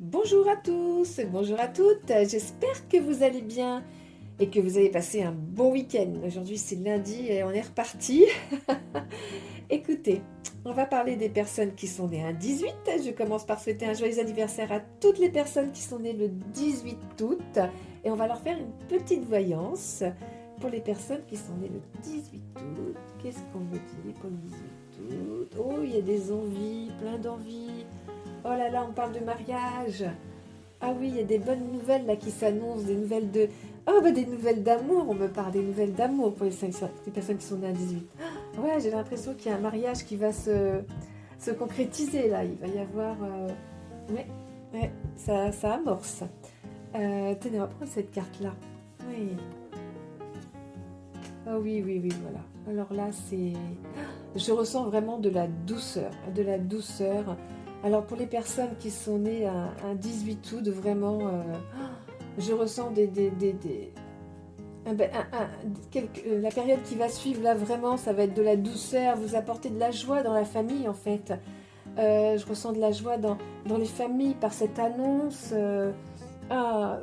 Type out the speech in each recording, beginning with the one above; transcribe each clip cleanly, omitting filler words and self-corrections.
Bonjour à tous, bonjour à toutes, j'espère que vous allez bien et que vous avez passé un bon week-end. Aujourd'hui c'est lundi et on est reparti. Écoutez, on va parler des personnes qui sont nées un 18. Je commence par souhaiter un joyeux anniversaire à toutes les personnes qui sont nées le 18 août et on va leur faire une petite voyance pour les personnes qui sont nées le 18 août. Qu'est-ce qu'on me dit pour le 18 août? Oh, il y a des envies, plein d'envies. Oh là là, on parle de mariage. Ah oui, il y a des bonnes nouvelles là qui s'annoncent, des nouvelles de... Oh bah des nouvelles d'amour, on me parle des nouvelles d'amour pour les personnes qui sont nées à 18. Ah ouais, j'ai l'impression qu'il y a un mariage qui va se concrétiser là. Il va y avoir... Ouais, ouais, ça amorce. Tenez, on va prendre cette carte-là. Oui. Ah oui, oui, oui, voilà. Alors là, c'est... Je ressens vraiment de la douceur, de la douceur. Alors pour les personnes qui sont nées un 18 août, vraiment, je ressens la période qui va suivre là, vraiment, ça va être de la douceur, vous apporter de la joie dans la famille en fait. Je ressens de la joie dans les familles par cette annonce. Voilà,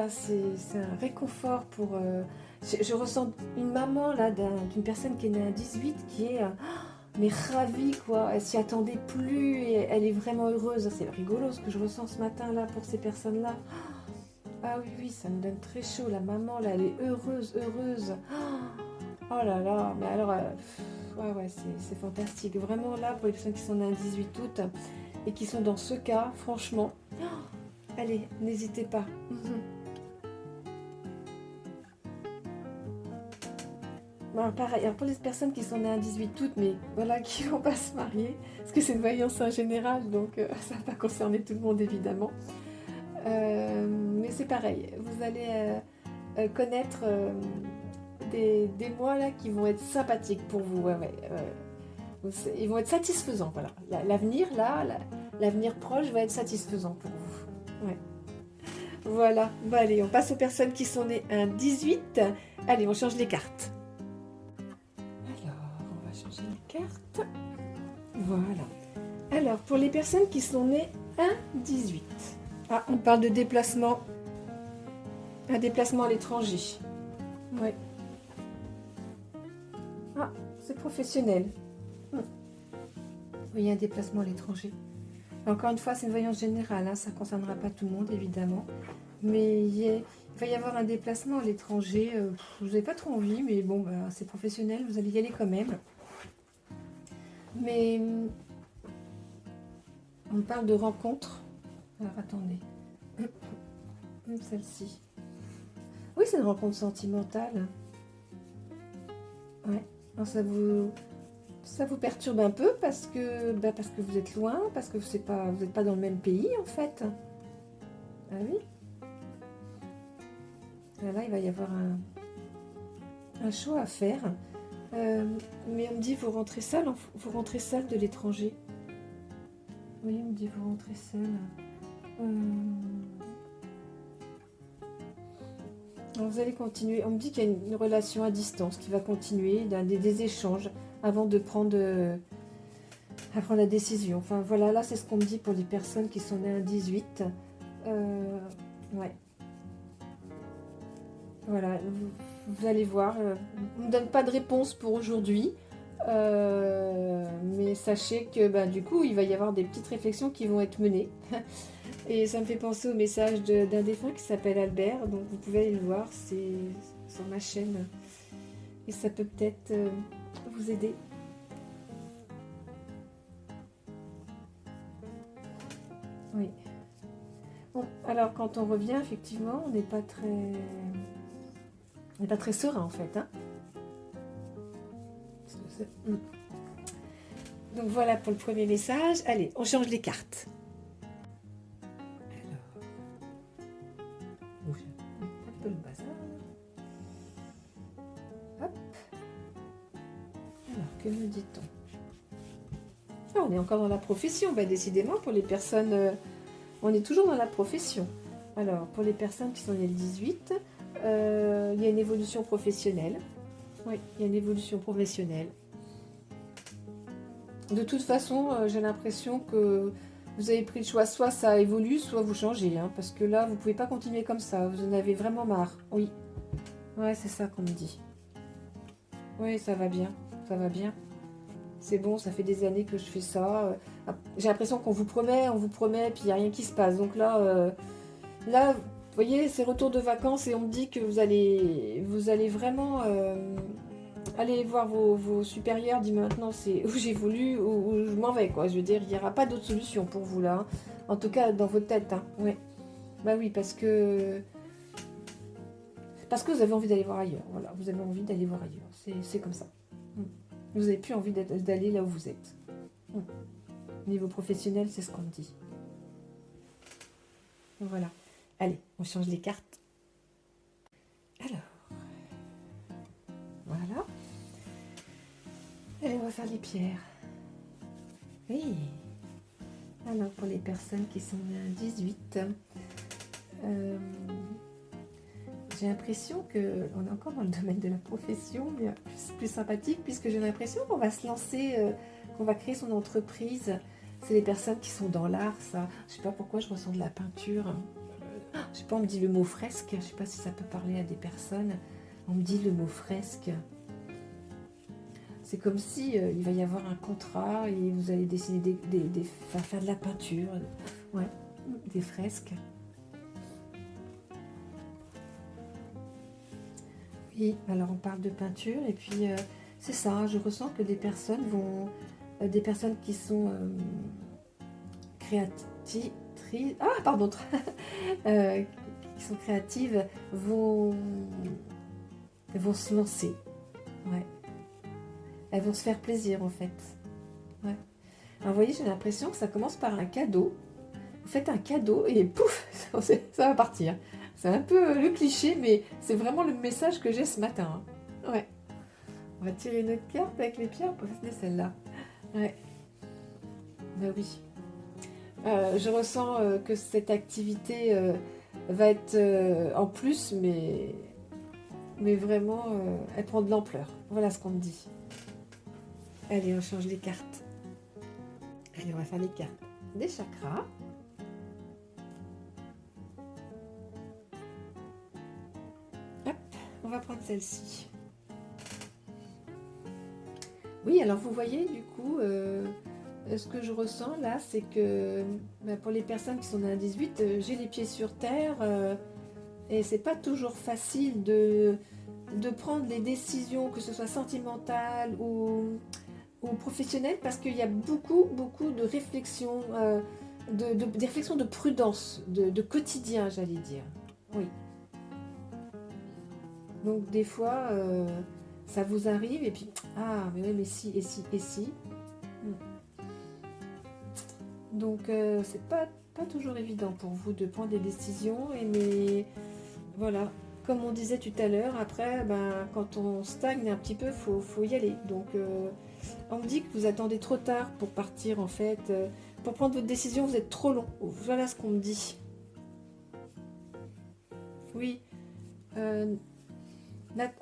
c'est un réconfort pour... je ressens une maman là d'une personne qui est née à 18 qui est mais ravie quoi, elle s'y attendait plus et elle est vraiment heureuse. C'est rigolo ce que je ressens ce matin là pour ces personnes là. Ah oui oui, ça me donne très chaud, la maman là elle est heureuse, heureuse. Oh là là, mais alors ouais ouais, c'est fantastique. Vraiment là pour les personnes qui sont nées un 18 août et qui sont dans ce cas, franchement, allez, n'hésitez pas. Bon, pareil, alors pour les personnes qui sont nées un 18 août, mais voilà, qui vont pas se marier, parce que c'est une voyance en général, donc ça va pas concerner tout le monde évidemment. Mais c'est pareil, vous allez connaître des mois là qui vont être sympathiques pour vous. Ouais, ouais, ils vont être satisfaisants, voilà. L'avenir là, l'avenir proche va être satisfaisant pour vous. Ouais. Voilà, bon allez, on passe aux personnes qui sont nées un 18. Allez, on change les cartes. Alors, on va changer les cartes. Voilà. Alors, pour les personnes qui sont nées un 18. Ah, on parle de déplacement. Un déplacement à l'étranger. Oui. Ah, c'est professionnel. Oui, il y a un déplacement à l'étranger. Encore une fois, c'est une voyance générale, hein, ça ne concernera pas tout le monde, évidemment. Mais il va y avoir un déplacement à l'étranger. Vous n'avez pas trop envie, mais bon, bah, c'est professionnel, vous allez y aller quand même. Mais on parle de rencontre. Alors, attendez. Celle-ci. Oui, c'est une rencontre sentimentale. Ouais. Alors, ça vous perturbe un peu parce que vous êtes loin, parce que vous n'êtes pas dans le même pays en fait. Ah oui. Là, il va y avoir un choix à faire. Mais on me dit vous rentrez seul de l'étranger. Oui, on me dit vous rentrez seul. Alors, vous allez continuer. On me dit qu'il y a une relation à distance qui va continuer, des échanges avant de prendre la décision. Enfin voilà, là c'est ce qu'on me dit pour les personnes qui sont nées un 18. Ouais. Voilà, vous allez voir. On ne me donne pas de réponse pour aujourd'hui. Mais sachez que du coup, il va y avoir des petites réflexions qui vont être menées. Et ça me fait penser au message d'un défunt qui s'appelle Albert. Donc vous pouvez aller le voir, c'est sur ma chaîne. Et ça peut peut-être vous aider. Oui. Bon, alors quand on revient, effectivement, on n'est pas très serein en fait. Hein. Donc voilà pour le premier message. Allez, on change les cartes. Alors, un peu le bazar. Hop. Alors, que me dit-on? Ah, on est encore dans la profession. Décidément, pour les personnes, on est toujours dans la profession. Alors, pour les personnes qui sont nées le 18, il y a une évolution professionnelle. Oui, il y a une évolution professionnelle. De toute façon, j'ai l'impression que vous avez pris le choix, soit ça évolue, soit vous changez, hein, parce que là, vous ne pouvez pas continuer comme ça, vous en avez vraiment marre. Oui, ouais, c'est ça qu'on me dit. Oui, ça va bien, ça va bien. C'est bon, ça fait des années que je fais ça. J'ai l'impression qu'on vous promet, puis il n'y a rien qui se passe. Donc là, vous voyez, c'est retour de vacances et on me dit que vous allez vraiment aller voir vos supérieurs, dit maintenant c'est où j'ai voulu, où je m'en vais, quoi. Je veux dire, il n'y aura pas d'autre solution pour vous là, hein. En tout cas, dans votre tête, hein. Ouais. Bah oui, parce que vous avez envie d'aller voir ailleurs. Voilà, vous avez envie d'aller voir ailleurs. C'est comme ça. Mm. Vous n'avez plus envie d'aller là où vous êtes. Mm. Niveau professionnel, c'est ce qu'on me dit. Voilà. Allez, on change les cartes. Alors, voilà. Et on va faire les pierres. Oui. Alors, pour les personnes qui sont nées à 18, j'ai l'impression qu'on est encore dans le domaine de la profession, mais plus sympathique, puisque j'ai l'impression qu'on va se lancer, qu'on va créer son entreprise. C'est les personnes qui sont dans l'art, ça. Je sais pas pourquoi je ressens de la peinture. Je sais pas, on me dit le mot fresque. Je sais pas si ça peut parler à des personnes. On me dit le mot fresque. C'est comme si il va y avoir un contrat et vous allez dessiner faire de la peinture. Ouais, des fresques. Oui, alors on parle de peinture et puis c'est ça, je ressens que des personnes des personnes qui sont créatrices, qui sont créatives vont se lancer. Ouais. Elles vont se faire plaisir en fait. Ouais. Alors vous voyez, j'ai l'impression que ça commence par un cadeau. Vous faites un cadeau et pouf, ça va partir. C'est un peu le cliché, mais c'est vraiment le message que j'ai ce matin, hein. Ouais. On va tirer une autre carte avec les pierres pour faire celle-là. Ouais. Ben oui. Je ressens que cette activité va être en plus, mais vraiment, elle prend de l'ampleur. Voilà ce qu'on me dit. Allez, on change les cartes. Allez, on va faire les cartes des chakras. Hop, on va prendre celle-ci. Oui, alors vous voyez, du coup, ce que je ressens là, c'est que pour les personnes qui sont dans la 18, j'ai les pieds sur terre et c'est pas toujours facile de prendre les décisions, que ce soit sentimentales ou professionnelles, parce qu'il y a beaucoup de réflexions, des réflexions de prudence, de quotidien, j'allais dire. Oui. Donc des fois, ça vous arrive et puis, ah, mais oui, mais si, et si, et si. Donc c'est pas toujours évident pour vous de prendre des décisions, mais voilà, comme on disait tout à l'heure, après, quand on stagne un petit peu, faut y aller. Donc on me dit que vous attendez trop tard pour partir en fait. Pour prendre votre décision, vous êtes trop long. Voilà ce qu'on me dit. Oui.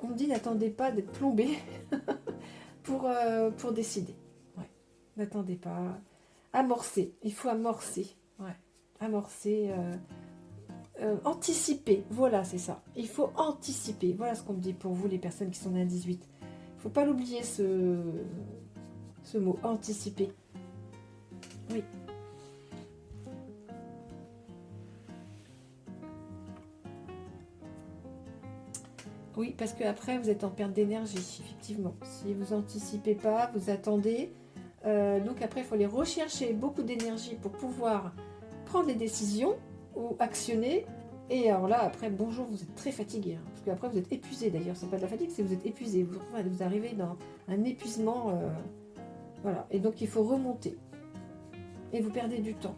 On me dit n'attendez pas d'être plombé pour décider. Ouais. N'attendez pas. Amorcer. Il faut amorcer. Ouais. Amorcer. Anticiper. Voilà, c'est ça. Il faut anticiper. Voilà ce qu'on me dit pour vous, les personnes qui sont dans 18. Il ne faut pas l'oublier, ce mot. Anticiper. Oui. Oui, parce qu'après, vous êtes en perte d'énergie, effectivement. Si vous anticipez pas, vous attendez. Donc après, il faut aller rechercher beaucoup d'énergie pour pouvoir prendre les décisions ou actionner. Et alors là, après, bonjour, vous êtes très fatigué. Hein, parce qu'après, vous êtes épuisé d'ailleurs. C'est pas de la fatigue, c'est que vous êtes épuisé. Vous arrivez dans un épuisement. Voilà. Et donc, il faut remonter. Et vous perdez du temps.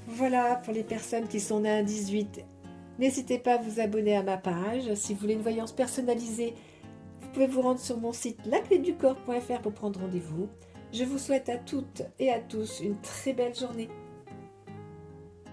Voilà pour les personnes qui sont nées à 18. N'hésitez pas à vous abonner à ma page. Si vous voulez une voyance personnalisée, vous pouvez vous rendre sur mon site lacléducorps.fr pour prendre rendez-vous. Je vous souhaite à toutes et à tous une très belle journée.